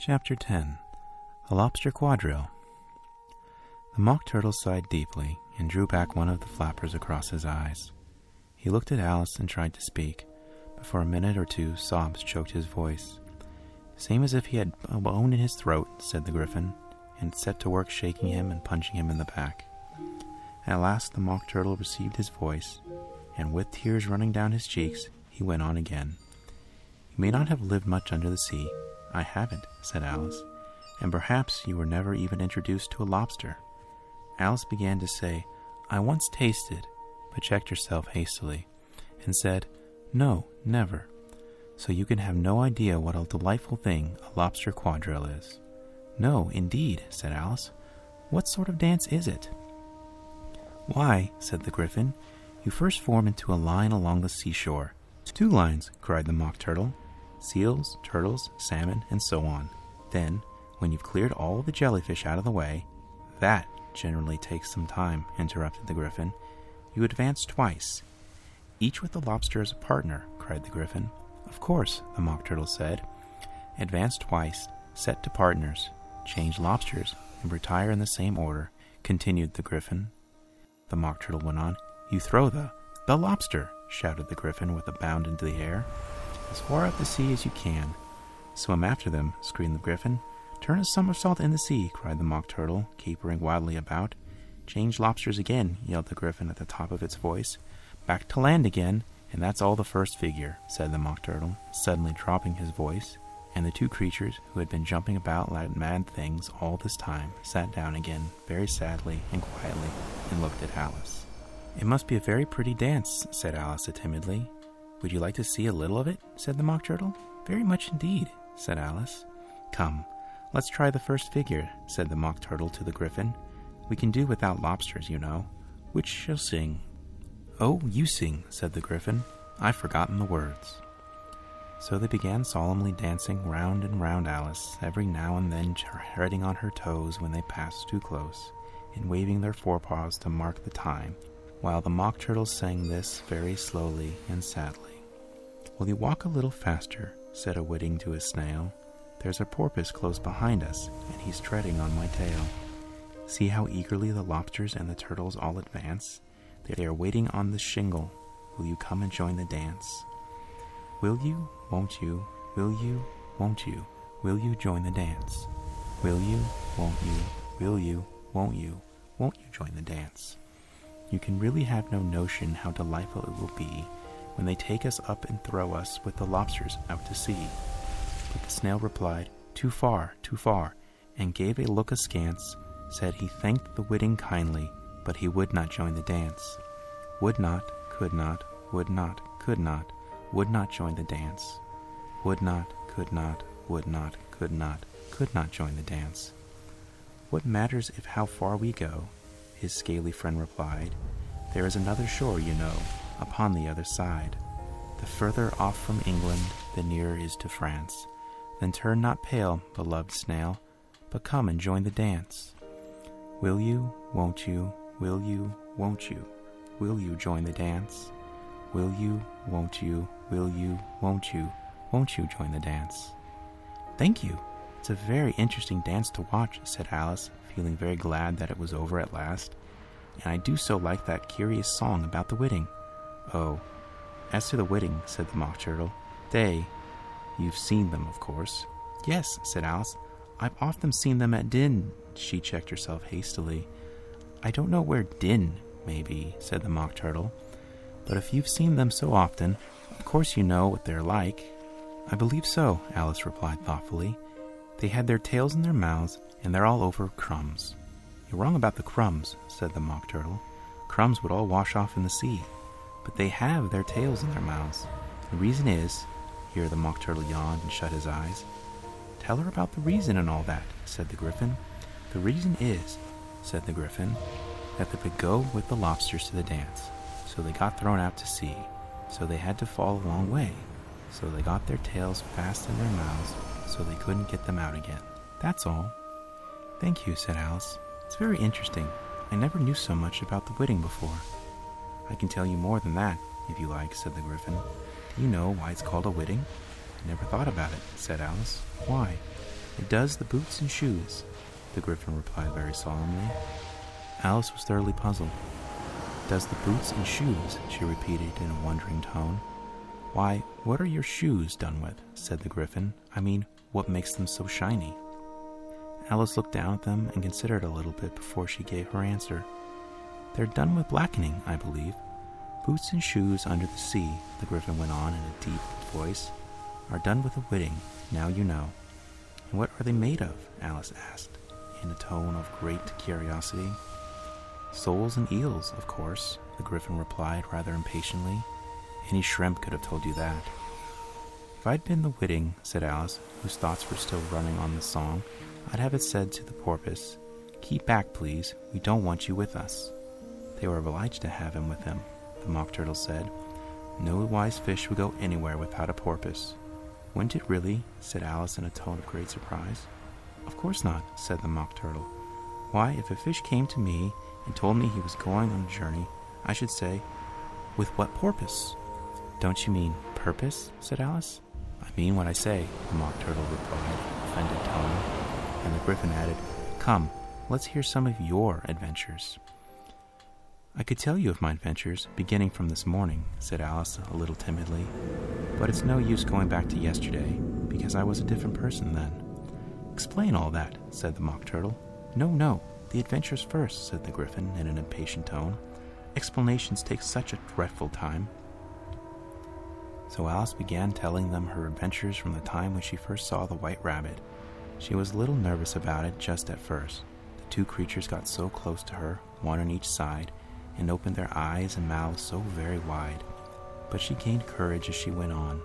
Chapter 10. A Lobster Quadrille. The Mock Turtle sighed deeply and drew back one of the flappers across his eyes. He looked at Alice and tried to speak, but for a minute or two sobs choked his voice. "Same as if he had a bone in his throat," said the Gryphon, and set to work shaking him and punching him in the back. At last the Mock Turtle received his voice, and with tears running down his cheeks, he went on again. "You may not have lived much under the sea." "I haven't," said Alice, "and perhaps you were never even introduced to a lobster." Alice began to say, "I once tasted," but checked herself hastily, and said, "No, never." "So you can have no idea what a delightful thing a lobster quadrille is." "No, indeed," said Alice. "What sort of dance is it?" "Why," said the Gryphon, "you first form into a line along the seashore." "2 lines," cried the Mock Turtle. "Seals, turtles, salmon, and so on. Then, when you've cleared all the jellyfish out of the way—" "That generally takes some time," interrupted the Gryphon. "You advance twice." "Each with the lobster as a partner," cried the Gryphon. "Of course," the Mock Turtle said. "Advance twice, set to partners, change lobsters, and retire in the same order," continued the Gryphon. The Mock Turtle went on. "You throw the lobster!" shouted the Gryphon with a bound into the air. "As far out to sea as you can." "Swim after them," screamed the Gryphon. "Turn a somersault in the sea," cried the Mock Turtle, capering wildly about. "Change lobsters again," yelled the Gryphon at the top of its voice. "Back to land again, and that's all the first figure," said the Mock Turtle, suddenly dropping his voice, and the 2 creatures, who had been jumping about like mad things all this time, sat down again, very sadly and quietly, and looked at Alice. "It must be a very pretty dance," said Alice timidly. "Would you like to see a little of it?" said the Mock Turtle. "Very much indeed," said Alice. "Come, let's try the first figure," said the Mock Turtle to the Gryphon. "We can do without lobsters, you know. Which shall sing?" "Oh, you sing," said the Gryphon. "I've forgotten the words." So they began solemnly dancing round and round Alice, every now and then treading on her toes when they passed too close, and waving their forepaws to mark the time, while the Mock Turtle sang this very slowly and sadly. "Will you walk a little faster?" said a whiting to a snail. "There's a porpoise close behind us, and he's treading on my tail. See how eagerly the lobsters and the turtles all advance. They are waiting on the shingle. Will you come and join the dance? Will you, won't you, will you, won't you, will you join the dance? Will you, won't you, will you, won't you join the dance?" You can really have no notion how delightful it will be when they take us up and throw us with the lobsters out to sea. But the snail replied, too far, and gave a look askance, said he thanked the whiting kindly, but he would not join the dance. Would not, could not, would not, could not, would not join the dance. Would not, could not, would not, could not join the dance. "What matters if how far we go?" his scaly friend replied. "There is another shore, you know, upon the other side. The further off from England, the nearer is to France. Then turn not pale, beloved snail, but come and join the dance. Will you, won't you, will you, won't you join the dance? Will you, won't you, will you, won't you join the dance?" "Thank you. It's a very interesting dance to watch," said Alice, feeling very glad that it was over at last. "And I do so like that curious song about the whiting." "Oh, as to the whiting," said the Mock Turtle, "you've seen them, of course." "Yes," said Alice, "I've often seen them at Din." She checked herself hastily. "I don't know where Din may be," said the Mock Turtle, "but if you've seen them so often, of course you know what they're like." "I believe so," Alice replied thoughtfully. "They had their tails in their mouths, and they're all over crumbs." "You're wrong about the crumbs," said the Mock Turtle. "Crumbs would all wash off in the sea. But they have their tails in their mouths. The reason is—" Here the Mock Turtle yawned and shut his eyes. "Tell her about the reason and all that," said the Gryphon. "The reason is," said the Gryphon, "that they could go with the lobsters to the dance. So they got thrown out to sea. So they had to fall a long way. So they got their tails fast in their mouths, so they couldn't get them out again. That's all." "Thank you," said Alice. "It's very interesting. I never knew so much about the whiting before." "I can tell you more than that, if you like," said the Gryphon. "Do you know why it's called a whiting?" "I never thought about it," said Alice. "Why?" "It does the boots and shoes," the Griffin replied very solemnly. Alice was thoroughly puzzled. "Does the boots and shoes," she repeated in a wondering tone. "Why, what are your shoes done with?" said the Griffin. "I mean, what makes them so shiny?" Alice looked down at them and considered a little bit before she gave her answer. "They're done with blackening, I believe. Boots and shoes under the sea," the Griffin went on in a deep voice, "are done with a whitting, now you know." "And what are they made of?" Alice asked, in a tone of great curiosity. "Soles and eels, of course," the Griffin replied rather impatiently. "Any shrimp could have told you that." "If I'd been the whitting," said Alice, whose thoughts were still running on the song, "I'd have it said to the porpoise, 'Keep back, please, we don't want you with us.'" They were obliged to have him with them, the Mock Turtle said. "No wise fish would go anywhere without a porpoise." "Wouldn't it really?" said Alice in a tone of great surprise. "Of course not," said the Mock Turtle. "Why, if a fish came to me and told me he was going on a journey, I should say, 'With what porpoise?'" "Don't you mean purpose?" said Alice. "I mean what I say," the Mock Turtle replied, offended tone, and the Griffin added, "Come, let's hear some of your adventures." "I could tell you of my adventures, beginning from this morning," said Alice a little timidly, "but it's no use going back to yesterday, because I was a different person then." "Explain all that," said the Mock Turtle. No, the adventures first," said the Griffin in an impatient tone. "Explanations take such a dreadful time." So Alice began telling them her adventures from the time when she first saw the White Rabbit. She was a little nervous about it just at first. The two creatures got so close to her, one on each side, and opened their eyes and mouths so very wide. But she gained courage as she went on.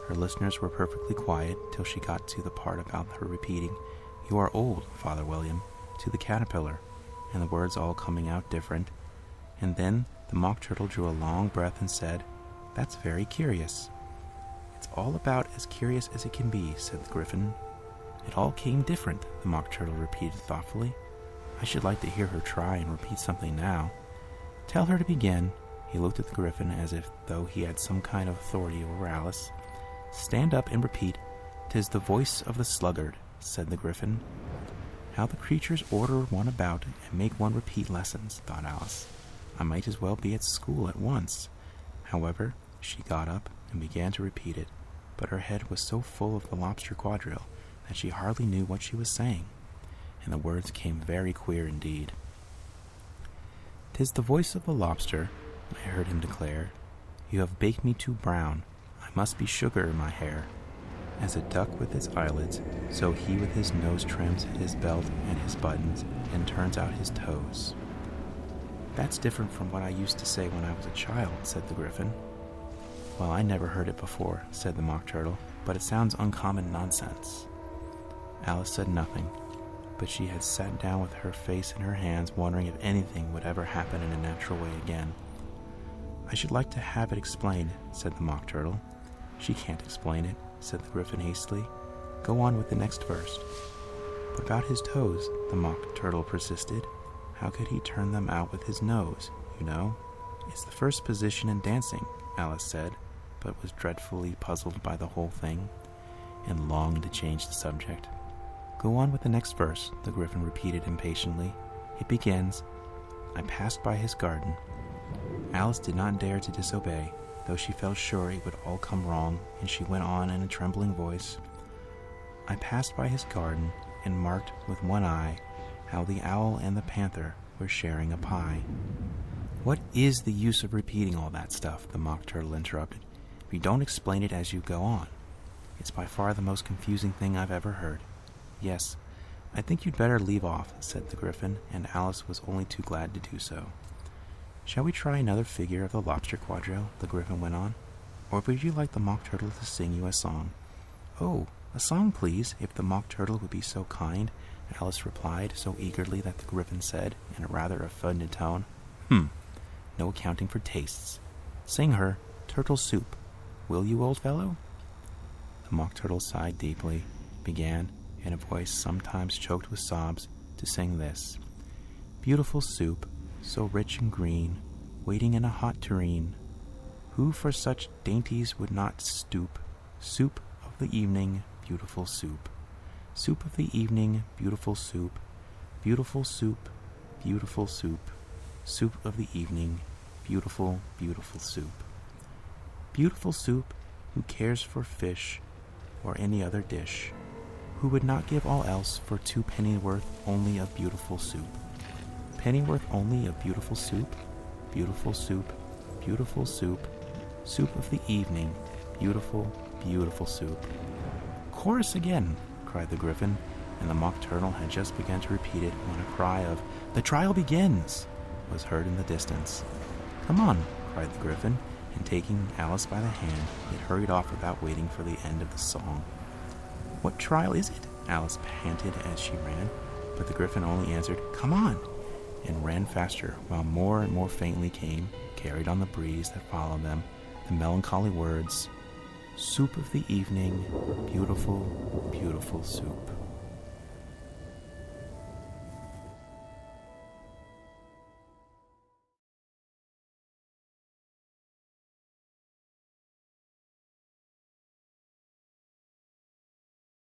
Her listeners were perfectly quiet till she got to the part about her repeating, "You are old, Father William," to the caterpillar, and the words all coming out different. And then the Mock Turtle drew a long breath and said, "That's very curious." "It's all about as curious as it can be," said the Griffin. "It all came different," the Mock Turtle repeated thoughtfully. "I should like to hear her try and repeat something now." "Tell her to begin." He looked at the Griffin as if though he had some kind of authority over Alice. "Stand up and repeat, "'Tis the voice of the sluggard,'" said the Griffin. "How the creatures order one about and make one repeat lessons," thought Alice. "I might as well be at school at once." However, she got up and began to repeat it, but her head was so full of the lobster quadrille that she hardly knew what she was saying, and the words came very queer indeed. "'Tis the voice of the lobster," I heard him declare. "You have baked me too brown. I must be sugar in my hair. As a duck with its eyelids, so he with his nose trims his belt and his buttons and turns out his toes." "That's different from what I used to say when I was a child," said the Griffin. "Well, I never heard it before," said the Mock Turtle, "but it sounds uncommon nonsense." Alice said nothing, but she had sat down with her face in her hands, wondering if anything would ever happen in a natural way again. "I should like to have it explained," said the Mock Turtle. "She can't explain it," said the Griffin hastily. "Go on with the next verse." "But about his toes," the Mock Turtle persisted. "How could he turn them out with his nose, you know?" "It's the first position in dancing," Alice said, but was dreadfully puzzled by the whole thing, and longed to change the subject. "Go on with the next verse," the Griffin repeated impatiently. "It begins, 'I passed by his garden.'" Alice did not dare to disobey, though she felt sure it would all come wrong, and she went on in a trembling voice, "I passed by his garden, and marked with one eye how the owl and the panther were sharing a pie." "What is the use of repeating all that stuff?" the Mock Turtle interrupted. "If you don't explain it as you go on. It's by far the most confusing thing I've ever heard." "Yes, I think you'd better leave off," said the Griffin, and Alice was only too glad to do so. "Shall we try another figure of the lobster quadrille?" the Griffin went on. "Or would you like the Mock Turtle to sing you a song?" "Oh, a song, please, if the Mock Turtle would be so kind," Alice replied so eagerly that the Griffin said, in a rather offended tone, "No accounting for tastes. Sing her Turtle Soup, will you, old fellow?" The Mock Turtle sighed deeply, began, in a voice sometimes choked with sobs, to sing this: "Beautiful soup, so rich and green, waiting in a hot tureen. Who for such dainties would not stoop? Soup of the evening, beautiful soup. Soup of the evening, beautiful soup. Beautiful soup, beautiful soup. Soup of the evening, beautiful, beautiful soup. Beautiful soup, who cares for fish or any other dish, who would not give all else for 2 pennyworth only of beautiful soup. Pennyworth only of beautiful soup, beautiful soup, beautiful soup, soup of the evening, beautiful, beautiful soup. Chorus again, cried the Gryphon, and the Mock Turtle had just begun to repeat it when a cry of, "The trial begins!" was heard in the distance. "Come on," cried the Gryphon, and taking Alice by the hand, it hurried off without waiting for the end of the song. "What trial is it?" Alice panted as she ran, but the Gryphon only answered, "Come on," and ran faster, while more and more faintly came, carried on the breeze that followed them, the melancholy words, "Soup of the evening, beautiful, beautiful soup."